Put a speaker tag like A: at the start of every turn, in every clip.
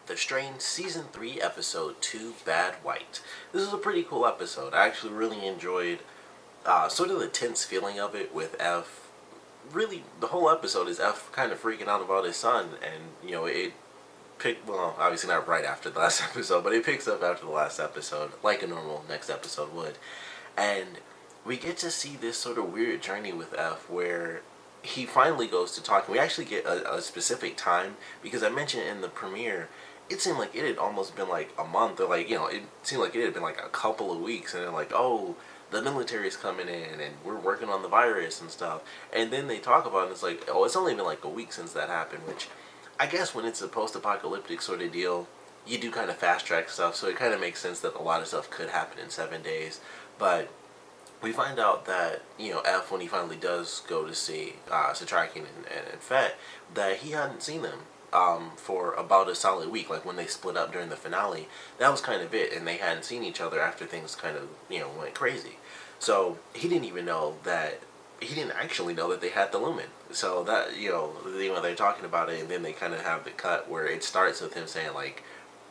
A: The Strain Season 3, Episode 2, Bad White. This is a pretty cool episode. I actually really enjoyed sort of the tense feeling of it with F. Really, the whole episode is F kind of freaking out about his son, and, you know, it picked, well, obviously not right after the last episode, but it picks up after the last episode, like a normal next episode would. And we get to see this sort of weird journey with F where he finally goes to talk, and we actually get a specific time, because I mentioned in the premiere, it seemed like it had almost been like a month, or like, you know, it seemed like it had been like a couple of weeks, and they're like, oh, the military's coming in, and we're working on the virus and stuff, and then they talk about it, and it's like, oh, it's only been like a week since that happened, which, I guess when it's a post-apocalyptic sort of deal, you do kind of fast-track stuff, so it kind of makes sense that a lot of stuff could happen in 7 days, but we find out that, you know, F, when he finally does go to see Satrakian and Fett, that he hadn't seen them for about a solid week. Like when they split up during the finale, that was kind of it, and they hadn't seen each other after things kind of, you know, went crazy. So he didn't even know that, he didn't actually know that they had the Lumen. So that, you know, they're talking about it, and then they kind of have the cut where it starts with him saying like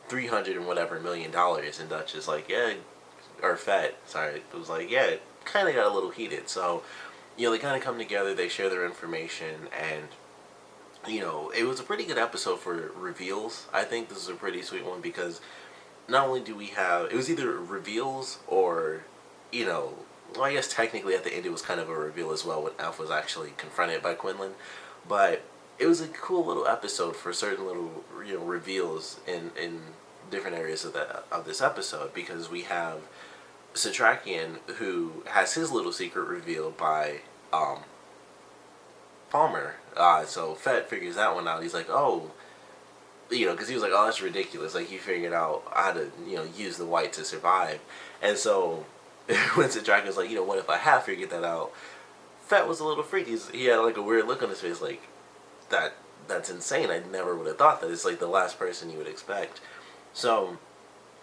A: 300 and whatever $1 million, and Dutch is like, yeah, or Fett, sorry, it was like, yeah, it kind of got a little heated. So, you know, they kind of come together, they share their information, and, you know, it was a pretty good episode for reveals. I think this is a pretty sweet one because not only do we have, it was either reveals or, you know, well, I guess technically at the end it was kind of a reveal as well when Alf was actually confronted by Quinlan, but it was a cool little episode for certain little, you know, reveals in different areas of this episode, because we have Satrakian, who has his little secret revealed by Palmer. So Fett figures that one out. He's like, oh, you know, because he was like, oh, that's ridiculous. Like, he figured out how to, you know, use the white to survive. And so when Satrakian's like, you know, what if I have figured that out? Fett was a little freaked. He had like a weird look on his face, like, that's insane. I never would have thought that. It's like the last person you would expect. So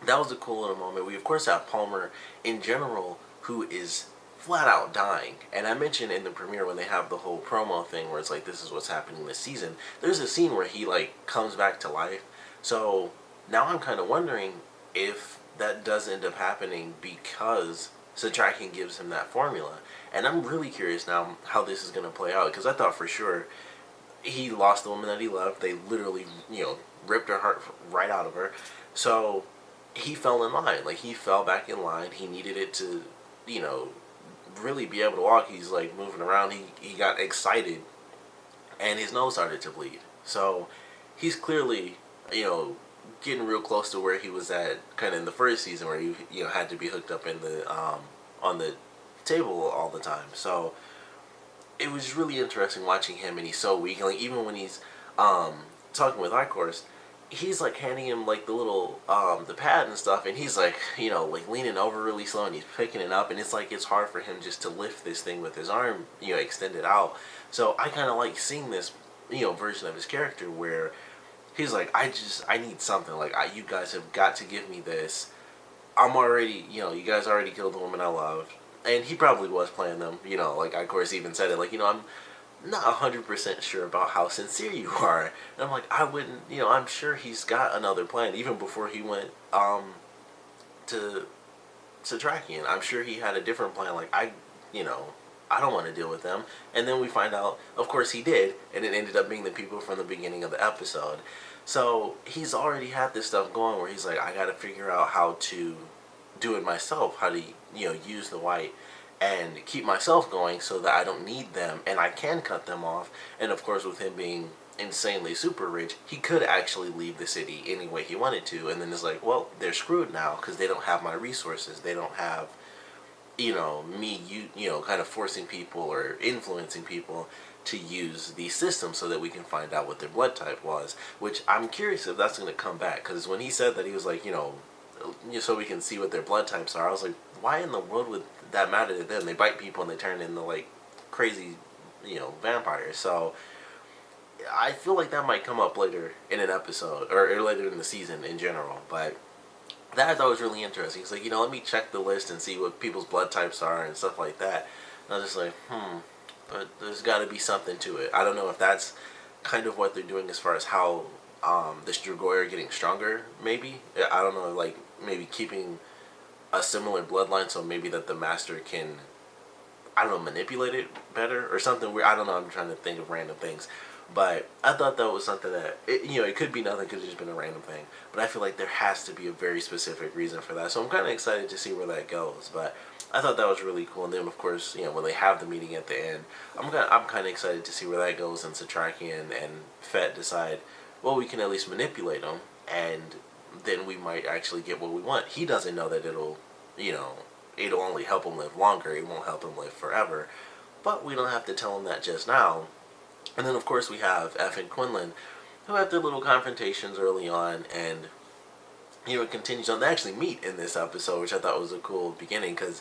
A: that was a cool little moment. We of course have Palmer in general, who is flat out dying. And I mentioned in the premiere when they have the whole promo thing where it's like, this is what's happening this season, there's a scene where he like comes back to life. So now I'm kind of wondering if that does end up happening because Satrakian gives him that formula. And I'm really curious now how this is going to play out, because I thought for sure he lost the woman that he loved. They literally, you know, ripped her heart right out of her. So he fell in line. Like, he fell back in line. He needed it to, you know, really be able to walk. He's like moving around. He got excited, and his nose started to bleed. So he's clearly, you know, getting real close to where he was at kind of in the first season, where he, you know, had to be hooked up in the on the table all the time. So it was really interesting watching him, and he's so weak. And like, even when he's talking with Icorus, he's like handing him like the little the pad and stuff, and he's like, you know, like leaning over really slow, and he's picking it up, and it's like it's hard for him just to lift this thing with his arm, you know, extended out. So I kind of like seeing this, you know, version of his character where he's like, I need something. Like, you guys have got to give me this. I'm already, you know, you guys already killed the woman I loved. And he probably was playing them, you know, like, of course, even said it, like, you know, I'm not 100% sure about how sincere you are. And I'm like, I wouldn't, you know, I'm sure he's got another plan, even before he went to Satrakian. I'm sure he had a different plan, like, you know, I don't want to deal with them. And then we find out, of course he did, and it ended up being the people from the beginning of the episode. So he's already had this stuff going where he's like, I gotta figure out how to do it myself, how to, you know, use the white and keep myself going so that I don't need them and I can cut them off. And of course, with him being insanely super rich, he could actually leave the city any way he wanted to. And then it's like, well, they're screwed now because they don't have my resources. They don't have, you know, me, you know, kind of forcing people or influencing people to use these systems so that we can find out what their blood type was. Which I'm curious if that's going to come back, because when he said that, he was like, you know, so we can see what their blood types are. I was like, why in the world would that matter to them? They bite people and they turn into like crazy, you know, vampires. So I feel like that might come up later in an episode, or later in the season in general. But that I thought was really interesting. It's like, you know, let me check the list and see what people's blood types are and stuff like that. And I was just like, but there's got to be something to it. I don't know if that's kind of what they're doing as far as how the Strigoi are getting stronger, maybe. I don't know, like, maybe keeping a similar bloodline so maybe that the master can, I don't know, manipulate it better or something weird. I don't know, I'm trying to think of random things. But I thought that was something that, it could be nothing, it could have just been a random thing. But I feel like there has to be a very specific reason for that. So I'm kind of excited to see where that goes. But I thought that was really cool. And then, of course, when they have the meeting at the end, I'm kind of excited to see where that goes. And Satraki and Fett decide, well, we can at least manipulate them. And then we might actually get what we want. He doesn't know that it'll only help him live longer. It won't help him live forever. But we don't have to tell him that just now. And then, of course, we have F and Quinlan, who have their little confrontations early on, and it continues on. They actually meet in this episode, which I thought was a cool beginning, because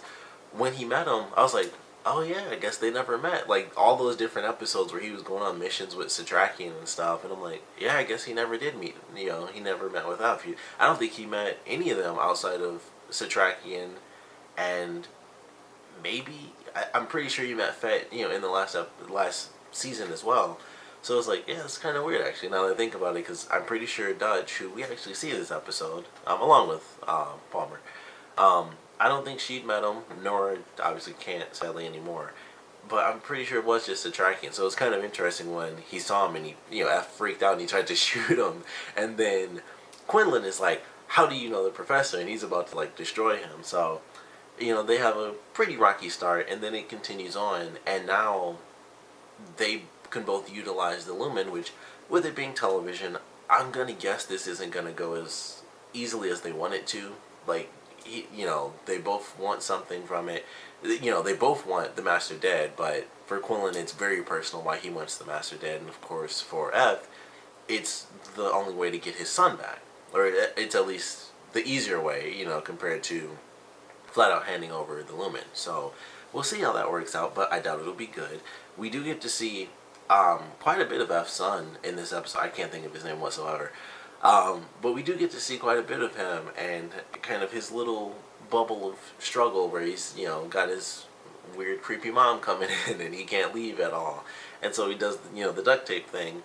A: when he met him, I was like, oh yeah, I guess they never met. Like, all those different episodes where he was going on missions with Satrakian and stuff, and I'm like, yeah, I guess he never did meet. He never met with F. I don't think he met any of them outside of Satrakian, and maybe, I'm pretty sure you met Fett, in the last season as well. So it's like, yeah, it's kind of weird actually now that I think about it, because I'm pretty sure Dutch, who we actually see this episode, along with Palmer, I don't think she'd met him, nor obviously can't sadly anymore. But I'm pretty sure it was just a tracking. So it's kind of interesting when he saw him and he, F freaked out and he tried to shoot him, and then Quinlan is like, "How do you know the professor?" And he's about to like destroy him. So they have a pretty rocky start, and then it continues on, and now they can both utilize the Lumen, which, with it being television, I'm gonna guess this isn't gonna go as easily as they want it to. Like, they both want something from it. They both want the Master dead, but for Quinlan, it's very personal why he wants the Master dead, and of course, for F, it's the only way to get his son back, or it's at least the easier way, compared to flat out handing over the Lumen. So we'll see how that works out, but I doubt it'll be good. We do get to see quite a bit of F's son in this episode. I can't think of his name whatsoever. But we do get to see quite a bit of him and kind of his little bubble of struggle where he's, got his weird creepy mom coming in and he can't leave at all. And so he does, the duct tape thing,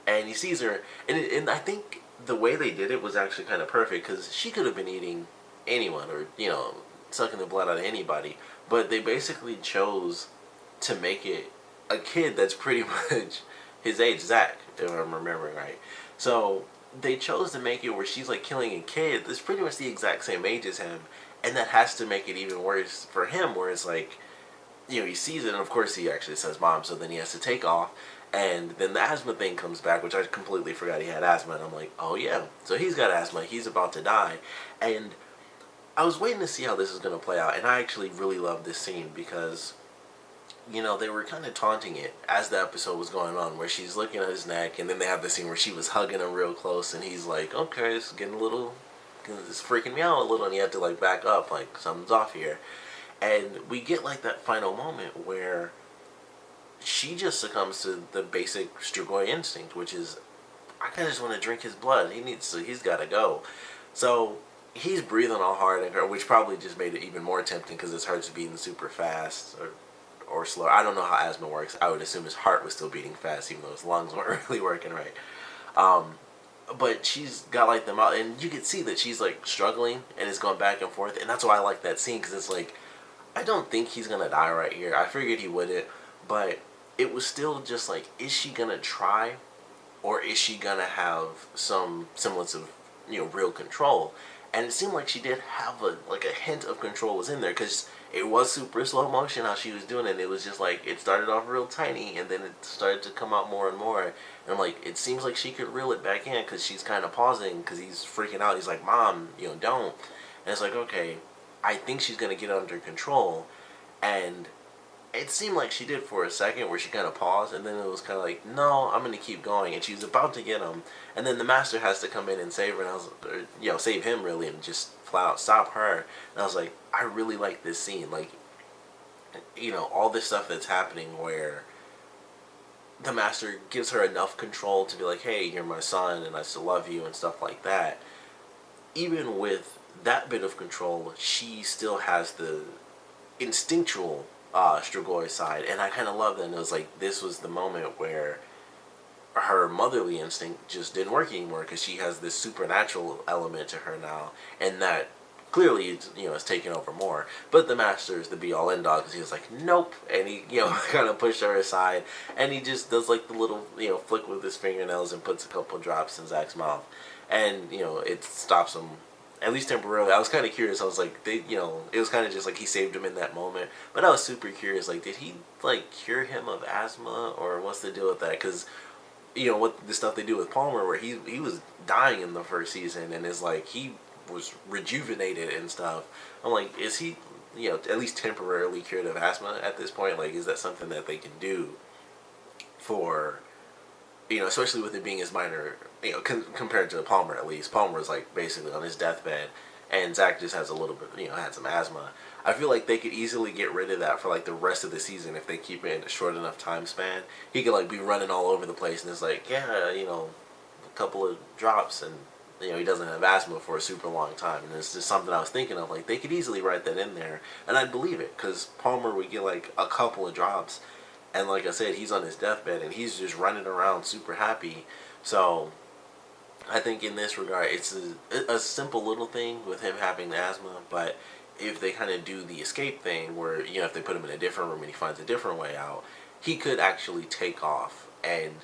A: and he sees her, and I think the way they did it was actually kind of perfect, because she could have been eating anyone or, sucking the blood out of anybody, but they basically chose to make it a kid that's pretty much his age, Zach, if I'm remembering right. So they chose to make it where she's like killing a kid that's pretty much the exact same age as him, and that has to make it even worse for him, where it's like, he sees it, and of course he actually says mom, so then he has to take off, and then the asthma thing comes back, which I completely forgot he had asthma, and I'm like, oh yeah, so he's got asthma, he's about to die. And I was waiting to see how this is going to play out, and I actually really love this scene, because they were kind of taunting it as the episode was going on, where she's looking at his neck, and then they have the scene where she was hugging him real close, and he's like, okay, it's getting a little, it's freaking me out a little, and he had to like back up, like something's off here. And we get like that final moment where she just succumbs to the basic Strigoi instinct, which is, I kind of just want to drink his blood. He's got to go. So he's breathing all hard, which probably just made it even more tempting, because his heart's beating super fast, or slow. I don't know how asthma works. I would assume his heart was still beating fast, even though his lungs weren't really working right. But she's got like them out, and you can see that she's like struggling, and it's going back and forth, and that's why I like that scene, because it's like, I don't think he's gonna die right here. I figured he wouldn't, but it was still just like, is she gonna try, or is she gonna have some semblance of real control? And it seemed like she did have a hint of control was in there, because it was super slow motion how she was doing it. It was just like, it started off real tiny, and then it started to come out more and more. And I'm like, it seems like she could reel it back in, because she's kind of pausing, because he's freaking out. He's like, mom, don't. And it's like, okay, I think she's going to get under control. And it seemed like she did for a second, where she kind of paused, and then it was kind of like, no, I'm going to keep going. And she was about to get him, and then the master has to come in and save her, and I was, save him really, and just flat out stop her. And I was like, I really like this scene. Like, all this stuff that's happening where the master gives her enough control to be like, hey, you're my son, and I still love you, and stuff like that. Even with that bit of control, she still has the instinctual Strigoi side, and I kind of love that. And it was like, this was the moment where, her motherly instinct just didn't work anymore because she has this supernatural element to her now, and that clearly, is taking over more. But the master is the be all end all because he was like, nope, and he, kind of pushed her aside, and he just does like the little, flick with his fingernails and puts a couple drops in Zach's mouth, and it stops him. At least temporarily. I was kind of curious. I was like, it was kind of just like he saved him in that moment. But I was super curious. Like, did he like cure him of asthma, or what's the deal with that? Because what the stuff they do with Palmer, where he was dying in the first season, and is like he was rejuvenated and stuff. I'm like, is he at least temporarily cured of asthma at this point? Like, is that something that they can do for especially with it being as minor, compared to Palmer at least. Palmer was like basically on his deathbed, and Zach just has a little bit, had some asthma. I feel like they could easily get rid of that for like the rest of the season if they keep it in a short enough time span. He could like be running all over the place, and it's like, yeah, a couple of drops, and he doesn't have asthma for a super long time. And it's just something I was thinking of. Like, they could easily write that in there, and I'd believe it, because Palmer would get like a couple of drops, and like I said, he's on his deathbed and he's just running around super happy. So I think in this regard, it's a simple little thing with him having the asthma. But if they kind of do the escape thing where, if they put him in a different room and he finds a different way out, he could actually take off, and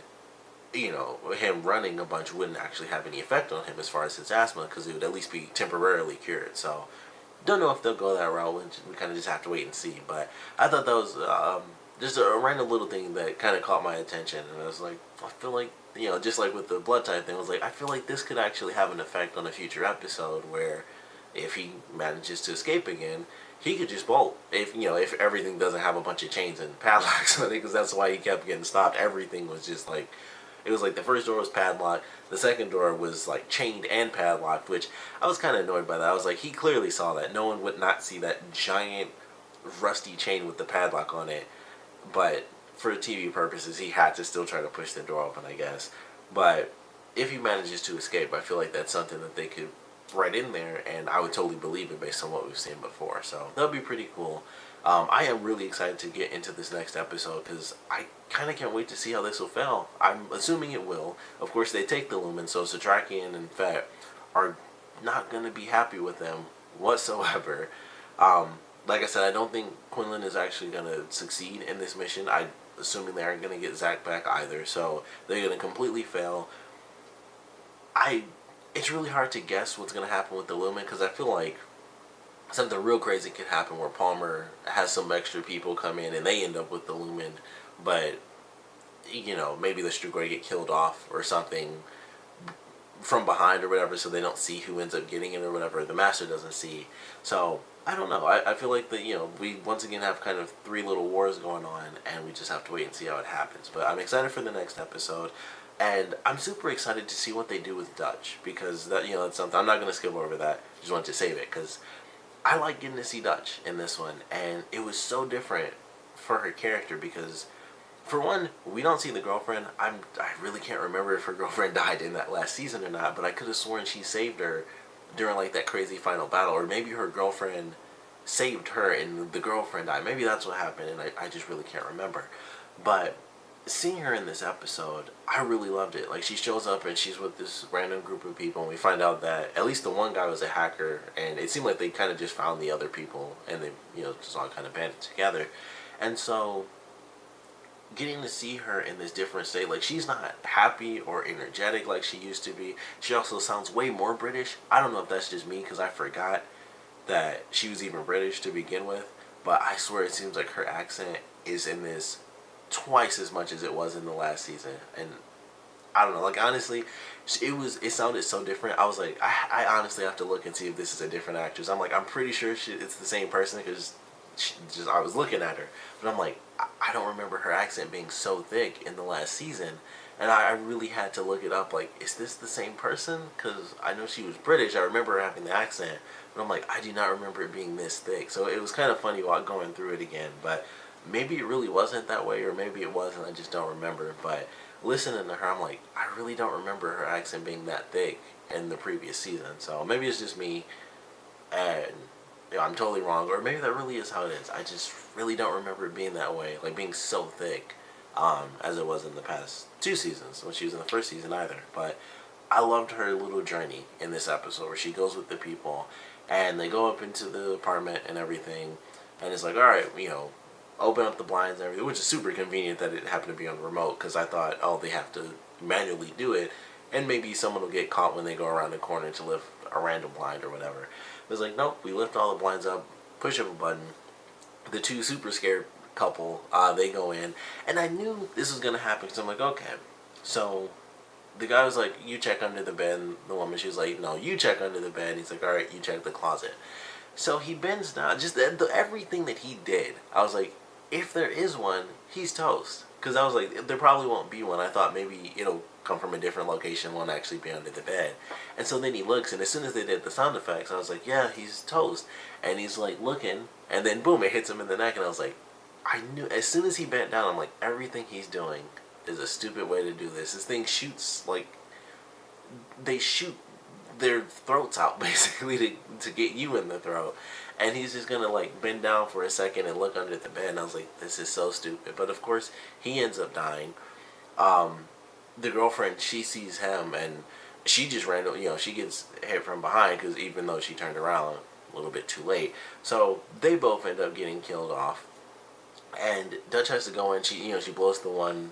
A: him running a bunch wouldn't actually have any effect on him as far as his asthma, because it would at least be temporarily cured. So don't know if they'll go that route. We kind of just have to wait and see. But I thought that was just a random little thing that kind of caught my attention, and I was like, I feel like, just like with the blood type thing, I was like, I feel like this could actually have an effect on a future episode where if he manages to escape again, he could just bolt. If everything doesn't have a bunch of chains and padlocks on it, because that's why he kept getting stopped. Everything was just like, it was like the first door was padlocked, the second door was like chained and padlocked, which I was kind of annoyed by that. I was like, he clearly saw that. No one would not see that giant rusty chain with the padlock on it. But for TV purposes, he had to still try to push the door open, I guess. But if he manages to escape, I feel like that's something that they could write in there, and I would totally believe it based on what we've seen before. So that would be pretty cool. I am really excited to get into this next episode, because I kind of can't wait to see how this will fail. I'm assuming it will. Of course, they take the Lumen, so Satrakian and Fett are not going to be happy with them whatsoever. Like I said, I don't think Quinlan is actually going to succeed in this mission. I'm assuming they aren't going to get Zach back either, so they're going to completely fail. It's really hard to guess what's going to happen with the Lumen, because I feel like something real crazy could happen where Palmer has some extra people come in and they end up with the Lumen, but, maybe the Strugoi get killed off or something from behind or whatever, so they don't see who ends up getting it or whatever. The Master doesn't see. So I don't know. I feel like that, we once again have kind of three little wars going on, and we just have to wait and see how it happens. But I'm excited for the next episode, and I'm super excited to see what they do with Dutch, because that, that's something I'm not going to skip over that. Just wanted to save it because I like getting to see Dutch in this one, and it was so different for her character because, for one, we don't see the girlfriend. I really can't remember if her girlfriend died in that last season or not, but I could have sworn she saved her during like that crazy final battle, or maybe her girlfriend saved her and the girlfriend died. Maybe that's what happened, and I just really can't remember. But seeing her in this episode, I really loved it. Like, she shows up and she's with this random group of people, and we find out that at least the one guy was a hacker, and it seemed like they kind of just found the other people, and they, just all kind of banded together. And so getting to see her in this different state, like, she's not happy or energetic like she used to be. She also sounds way more British. I don't know if that's just me, because I forgot that she was even British to begin with, but I swear it seems like her accent is in this twice as much as it was in the last season. And I don't know, like, honestly, it sounded so different. I was like, I honestly have to look and see if this is a different actress. I'm like, I'm pretty sure it's the same person, because I was looking at her, but I'm like, I don't remember her accent being so thick in the last season, and I really had to look it up, like, is this the same person? Because I know she was British, I remember her having the accent, but I'm like, I do not remember it being this thick. So it was kind of funny while going through it again, but maybe it really wasn't that way, or maybe it was and I just don't remember. But listening to her, I'm like, I really don't remember her accent being that thick in the previous season. So maybe it's just me, and I'm totally wrong, or maybe that really is how it is. I just really don't remember it being that way, like being so thick. as it was in the past 2 seasons when she was in the first season either. But I loved her little journey in this episode where she goes with the people and they go up into the apartment and everything, and it's like, all right, open up the blinds and everything, which is super convenient that it happened to be on the remote, because I thought, oh, they have to manually do it, and maybe someone will get caught when they go around the corner to lift a random blind or whatever. It was like, nope, we lift all the blinds up, push up a button. The two super scared couple, they go in, and I knew this was going to happen, because I'm like, okay, so the guy was like, you check under the bed, and the woman, she was like, no, you check under the bed. He's like, all right, you check the closet. So he bends down, just everything that he did, I was like, if there is one, he's toast. Because I was like, there probably won't be one. I thought maybe it'll come from a different location, won't actually be under the bed. And so then he looks, and as soon as they did the sound effects, I was like, yeah, he's toast. And he's like looking, and then boom, it hits him in the neck, and I was like, I knew, as soon as he bent down, I'm like, everything he's doing is a stupid way to do this. This thing shoots, like, they shoot their throats out, basically, to get you in the throat. And he's just gonna, like, bend down for a second and look under the bed, and I was like, this is so stupid. But of course, he ends up dying. The girlfriend, she sees him, and she just ran, she gets hit from behind, because even though she turned around a little bit too late. So they both end up getting killed off. And Dutch has to go in. She blows the one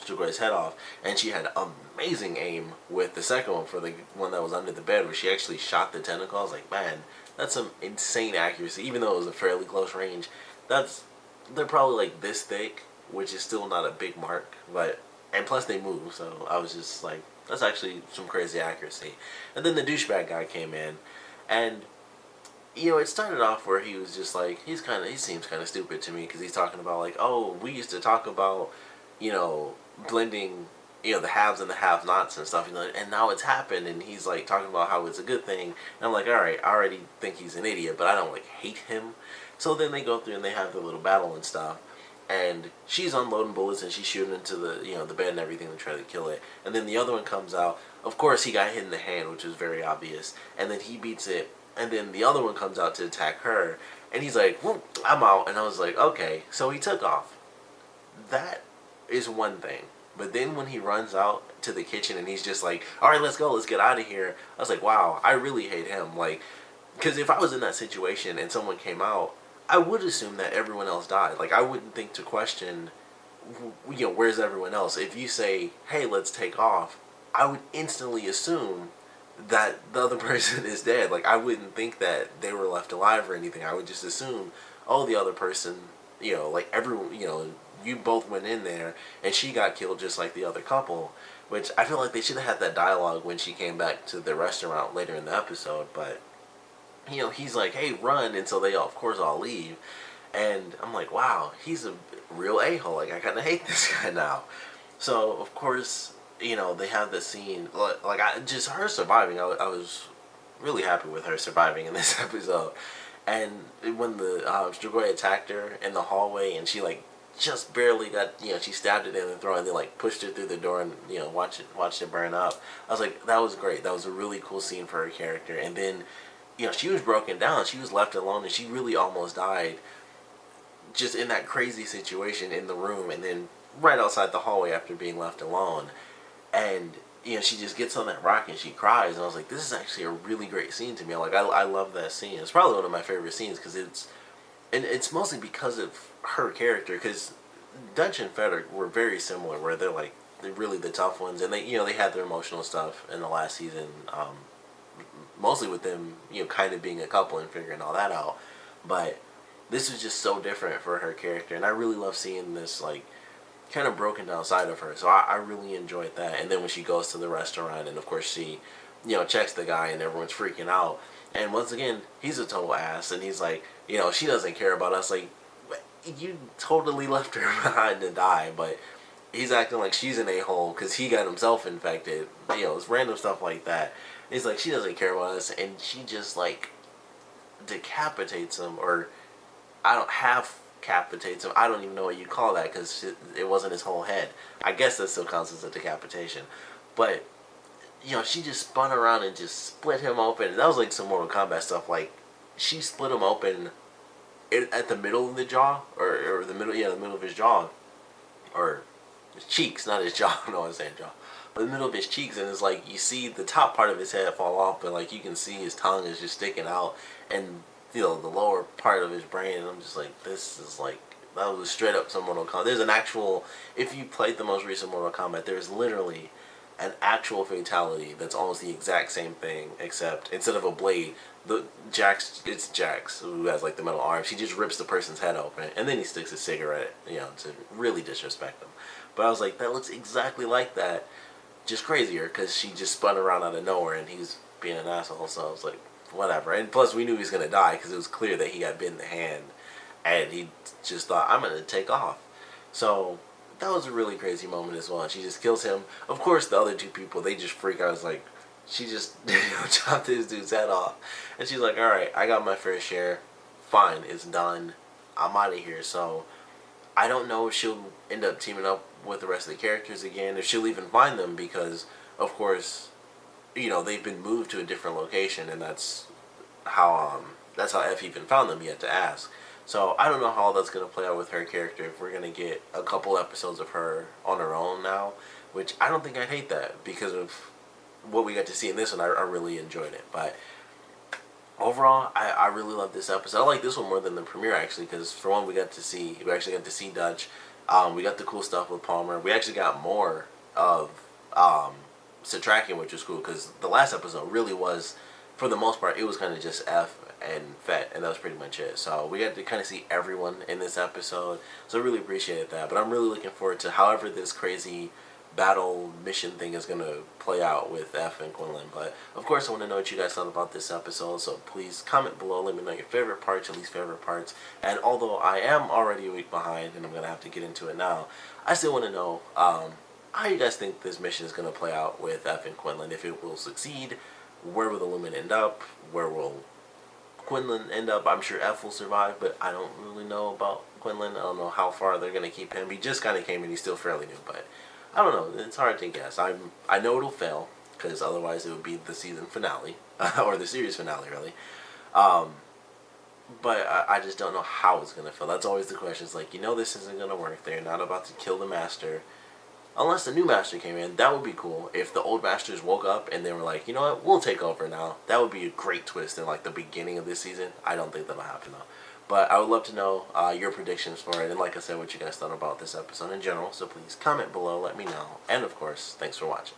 A: Strigor's head off, and she had amazing aim with the second one for the one that was under the bed, where she actually shot the tentacle. I was like, man, that's some insane accuracy. Even though it was a fairly close range, they're probably like this thick, which is still not a big mark, and plus they move. So I was just like, that's actually some crazy accuracy. And then the douchebag guy came in, and it started off where he was just like, he seems kind of stupid to me, because he's talking about like, oh, we used to talk about, blending, the haves and the have-nots and stuff, and now it's happened, and he's like talking about how it's a good thing, and I'm like, alright, I already think he's an idiot, but I don't like hate him. So then they go through and they have the little battle and stuff, and she's unloading bullets and she's shooting into the, the bed and everything to try to kill it, and then the other one comes out. Of course, he got hit in the hand, which was very obvious, and then he beats it. And then the other one comes out to attack her, and he's like, well, I'm out. And I was like, okay, so he took off. That is one thing. But then when he runs out to the kitchen and he's just like, all right, let's go, let's get out of here. I was like, wow, I really hate him. Like, because if I was in that situation and someone came out, I would assume that everyone else died. Like, I wouldn't think to question, where's everyone else? If you say, hey, let's take off, I would instantly assume that the other person is dead. Like, I wouldn't think that they were left alive or anything. I would just assume, oh, the other person, like everyone, you both went in there and she got killed just like the other couple, which I feel like they should have had that dialogue when she came back to the restaurant later in the episode. But he's like, hey, run, and so they of course all leave, and I'm like, wow, he's a real a-hole. Like, I kind of hate this guy now. So of course, they have the scene, like just her surviving. I was really happy with her surviving in this episode. And when the Strigoi attacked her in the hallway, and she like just barely got, she stabbed it in the throat, and they like pushed her through the door, and watched it burn up. I was like, that was great. That was a really cool scene for her character. And then she was broken down. She was left alone, and she really almost died just in that crazy situation in the room, and then right outside the hallway after being left alone. And she just gets on that rock and she cries, and I was like, this is actually a really great scene to me. Like, I love that scene. It's probably one of my favorite scenes, because it's mostly because of her character, because Dutch and Fed were very similar, where they're really the tough ones, and they had their emotional stuff in the last season, mostly with them kind of being a couple and figuring all that out. But this was just so different for her character, and I really love seeing this like kind of broken down side of her. So I really enjoyed that. And then when she goes to the restaurant, and of course she checks the guy, and everyone's freaking out, and once again he's a total ass, and he's like, she doesn't care about us. Like, you totally left her behind to die. But he's acting like she's an a-hole because he got himself infected. It's random stuff like that. He's like, she doesn't care about us, and she just like decapitates him, or decapitates him. I don't even know what you call that, because it wasn't his whole head. I guess that still counts as a decapitation. But she just spun around and just split him open. And that was like some Mortal Kombat stuff. Like, she split him open at the middle of the jaw, or the middle of his jaw. or his cheeks, not his jaw. No, I'm saying jaw, but the middle of his cheeks, and it's like you see the top part of his head fall off, but like you can see his tongue is just sticking out, and you know the lower part of his brain. And I'm just like, this is like that was straight up some Mortal Kombat. There's an actual. If you played the most recent Mortal Kombat, there's literally an actual fatality that's almost the exact same thing, except instead of a blade, it's Jax who has like the metal arms. He just rips the person's head open, and then he sticks a cigarette, you know, to really disrespect them. But I was like, that looks exactly like that, just crazier because she just spun around out of nowhere, and he's being an asshole. So I was like, whatever. And plus, we knew he was gonna die because it was clear that he got bit in the hand, and he just thought, I'm gonna take off. So that was a really crazy moment as well. And she just kills him. Of course, the other two people, they just freak out. It's like, she just chopped this dude's head off. And she's like, alright, I got my fair share. Fine, it's done. I'm out of here. So, I don't know if she'll end up teaming up with the rest of the characters again. If she'll even find them because, of course, you know, they've been moved to a different location. And that's how F even found them, yet to ask. So I don't know how that's going to play out with her character, if we're going to get a couple episodes of her on her own now, which I don't think I'd hate that because of what we got to see in this one. I really enjoyed it. But overall, I really love this episode. I like this one more than the premiere, actually, because for one, we actually got to see Dutch. We got the cool stuff with Palmer. We actually got more of Satrakian, which was cool because the last episode really was, for the most part, it was kind of just F and Fett, and that was pretty much it. So we got to kind of see everyone in this episode, so I really appreciated that. But I'm really looking forward to however this crazy battle mission thing is going to play out with F and Quinlan. But of course, I want to know what you guys thought about this episode, so please comment below. Let me know your favorite parts, your least favorite parts. And although I am already a week behind and I'm going to have to get into it now, I still want to know how you guys think this mission is going to play out with F and Quinlan. If it will succeed, where will the Lumen end up? Where will Quinlan end up? I'm sure F will survive, but I don't really know about Quinlan. I don't know how far they're going to keep him. He just kind of came in. He's still fairly new, but I don't know. It's hard to guess. I know it'll fail, because otherwise it would be the season finale, or the series finale, really. But I just don't know how it's going to fail. That's always the question. It's like, you know this isn't going to work. They're not about to kill the Master. Unless the new Master came in, that would be cool. If the old Masters woke up and they were like, you know what, we'll take over now. That would be a great twist in like the beginning of this season. I don't think that'll happen though. But I would love to know your predictions for it. And like I said, what you guys thought about this episode in general. So please comment below, let me know. And of course, thanks for watching.